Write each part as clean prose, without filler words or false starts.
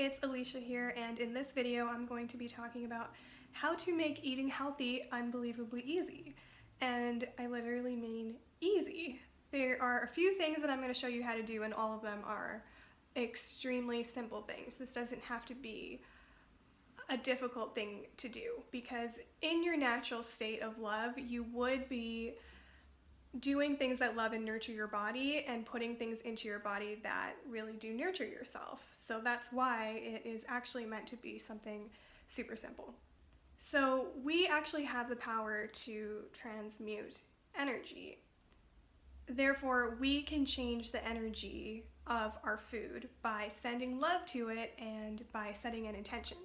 it's Alisha here, and in this video I'm going to be talking about how to make eating healthy unbelievably easy. And I literally mean easy. There are a few things that I'm going to show you how to do, and all of them are extremely simple things. This doesn't have to be a difficult thing to do, because in your natural state of love, you would be doing things that love and nurture your body and putting things into your body that really do nurture yourself. So that's why it is actually meant to be something super simple. So we actually have the power to transmute energy. Therefore, we can change the energy of our food by sending love to it and by setting an intention.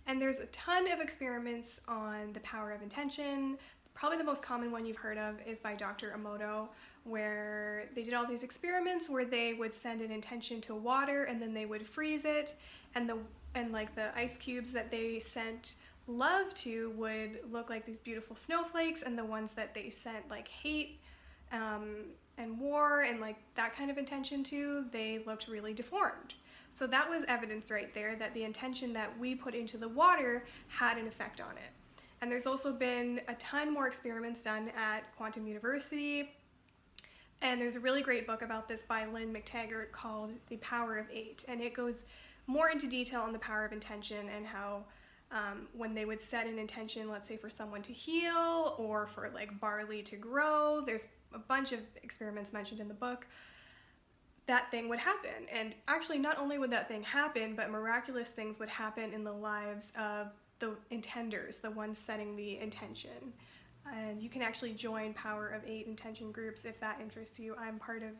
And there's a ton of experiments on the power of intention. Probably the most common one you've heard of is by Dr. Emoto, where they did all these experiments where they would send an intention to water and then they would freeze it, and the ice cubes that they sent love to would look like these beautiful snowflakes, and the ones that they sent like hate and war and like that kind of intention to, they looked really deformed. So that was evidence right there that the intention that we put into the water had an effect on it. And there's also been a ton more experiments done at Quantum University. And there's a really great book about this by Lynne Mctaggart called The Power of 8. And it goes more into detail on the power of intention and how when they would set an intention, let's say for someone to heal or for like barley to grow, there's a bunch of experiments mentioned in the book, that thing would happen. And actually not only would that thing happen, but miraculous things would happen in the lives of the intenders, the ones setting the intention. And you can actually join Power of 8 intention groups if that interests you. I'm part of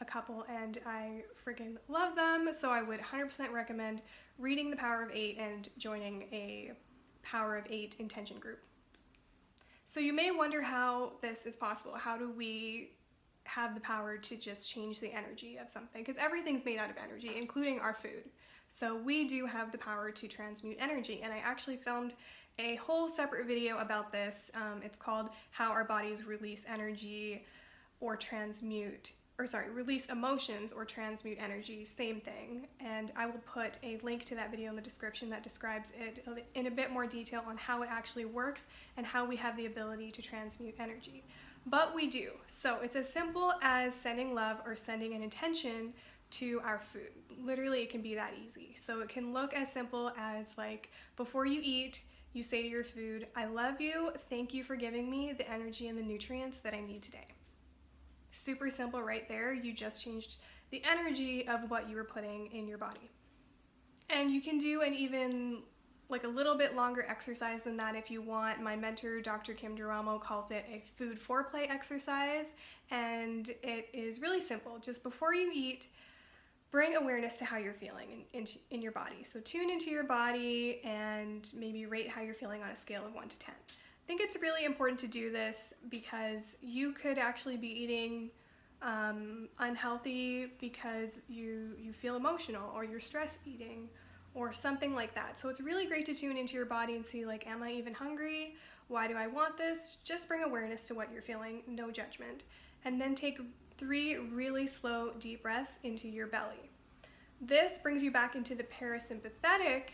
a couple and I freaking love them, so I would 100% recommend reading The Power of 8 and joining a Power of 8 intention group. So you may wonder how this is possible. How do we have the power to just change the energy of something? Because everything's made out of energy, including our food. So we do have the power to transmute energy, and I actually filmed a whole separate video about this. It's called How Our Bodies Release Energy or release emotions or transmute energy, same thing. And I will put a link to that video in the description that describes it in a bit more detail on how it actually works and how we have the ability to transmute energy. But we do. So it's as simple as sending love or sending an intention to our food. Literally, it can be that easy. So it can look as simple as like before you eat, you say to your food, I love you, thank you for giving me the energy and the nutrients that I need today. Super simple right there. You just changed the energy of what you were putting in your body. And you can do an even like a little bit longer exercise than that if you want. My mentor, Dr. Kim Duramo, calls it a food foreplay exercise, and it is really simple. Just before you eat, bring awareness to how you're feeling in your body. So tune into your body and maybe rate how you're feeling on a scale of 1 to 10. I think it's really important to do this because you could actually be eating unhealthy because you feel emotional, or you're stress eating or something like that. So it's really great to tune into your body and see, like, am I even hungry? Why do I want this? Just bring awareness to what you're feeling, no judgment. And then take 3 really slow, deep breaths into your belly. This brings you back into the parasympathetic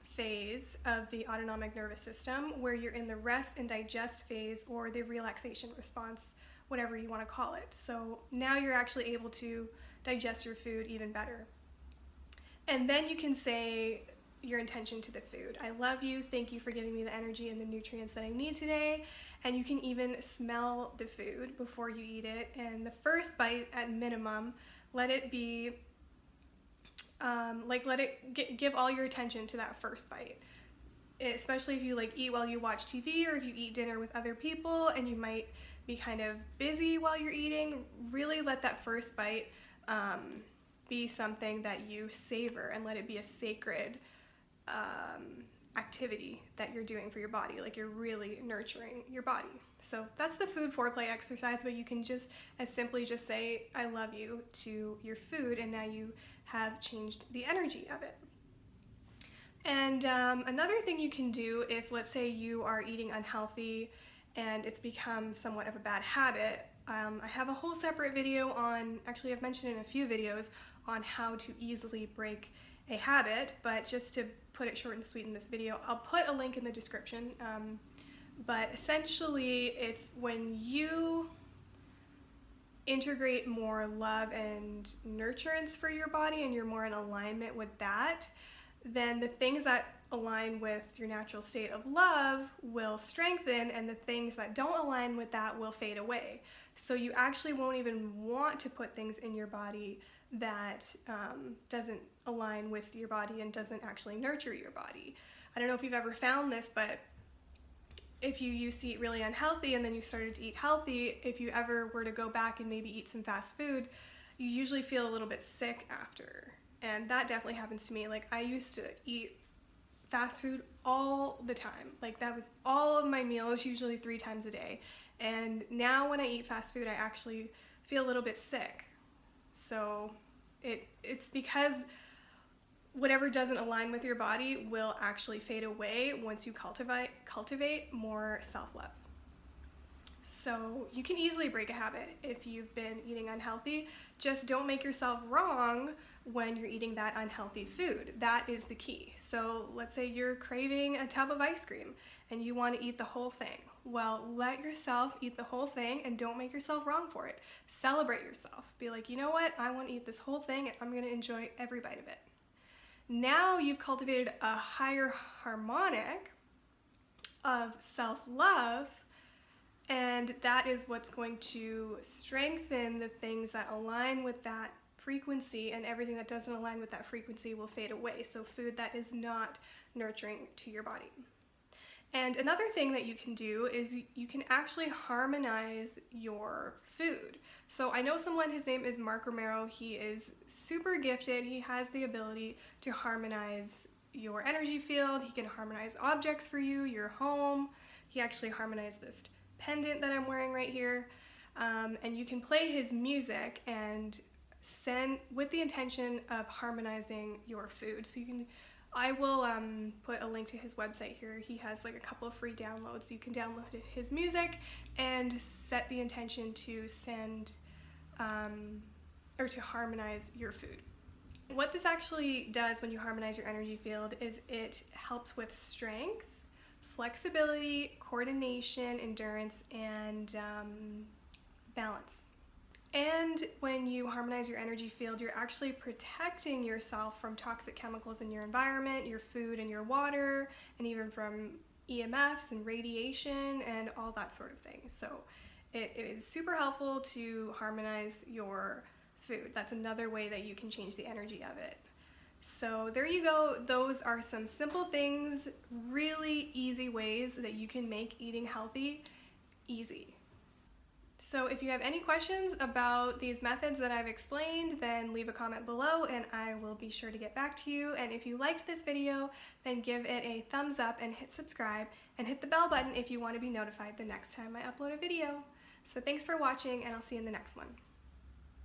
phase of the autonomic nervous system, where you're in the rest and digest phase, or the relaxation response, whatever you want to call it. So now you're actually able to digest your food even better. And then you can say your intention to the food. I love you, thank you for giving me the energy and the nutrients that I need today. And you can even smell the food before you eat it. And the first bite, at minimum, let it be give all your attention to that first bite. Especially if you like eat while you watch TV, or if you eat dinner with other people and you might be kind of busy while you're eating, really let that first bite be something that you savor, and let it be a sacred activity that you're doing for your body. Like, you're really nurturing your body. So that's the food foreplay exercise, but you can just as simply just say I love you to your food, and now you have changed the energy of it. And another thing you can do, if let's say you are eating unhealthy and it's become somewhat of a bad habit, I have a whole separate video on, actually I've mentioned in a few videos, on how to easily break a habit, but just to put it short and sweet in this video, I'll put a link in the description. But essentially, it's when you integrate more love and nurturance for your body and you're more in alignment with that, then the things that align with your natural state of love will strengthen, and the things that don't align with that will fade away. So you actually won't even want to put things in your body that doesn't align with your body and doesn't actually nurture your body. I don't know if you've ever found this, but if you used to eat really unhealthy and then you started to eat healthy, if you ever were to go back and maybe eat some fast food, you usually feel a little bit sick after. And that definitely happens to me. Like, I used to eat fast food all the time. Like, that was all of my meals, usually 3 times a day. And now when I eat fast food, I actually feel a little bit sick. So it's because whatever doesn't align with your body will actually fade away once you cultivate more self-love. So you can easily break a habit if you've been eating unhealthy. Just don't make yourself wrong when you're eating that unhealthy food. That is the key. So let's say you're craving a tub of ice cream and you want to eat the whole thing. Well, let yourself eat the whole thing and don't make yourself wrong for it. Celebrate yourself. Be like, you know what? I want to eat this whole thing and I'm going to enjoy every bite of it. Now you've cultivated a higher harmonic of self-love, and that is what's going to strengthen the things that align with that frequency, and everything that doesn't align with that frequency will fade away. So food that is not nurturing to your body. And another thing that you can do is you can actually harmonize your food. So I know someone, his name is Mark Romero. He is super gifted. He has the ability to harmonize your energy field. He can harmonize objects for you, your home. He actually harmonized this pendant that I'm wearing right here. And you can play his music and send with the intention of harmonizing your food. So you can, I will put a link to his website here. He has like a couple of free downloads. You can download his music and set the intention to send or to harmonize your food. What this actually does when you harmonize your energy field is it helps with strength, flexibility, coordination, endurance, and balance. And when you harmonize your energy field, you're actually protecting yourself from toxic chemicals in your environment, your food and your water, and even from EMFs and radiation and all that sort of thing. So it is super helpful to harmonize your food. That's another way that you can change the energy of it. So there you go. Those are some simple things, really easy ways that you can make eating healthy easy. So if you have any questions about these methods that I've explained, then leave a comment below and I will be sure to get back to you. And if you liked this video, then give it a thumbs up and hit subscribe and hit the bell button if you want to be notified the next time I upload a video. So thanks for watching, and I'll see you in the next one.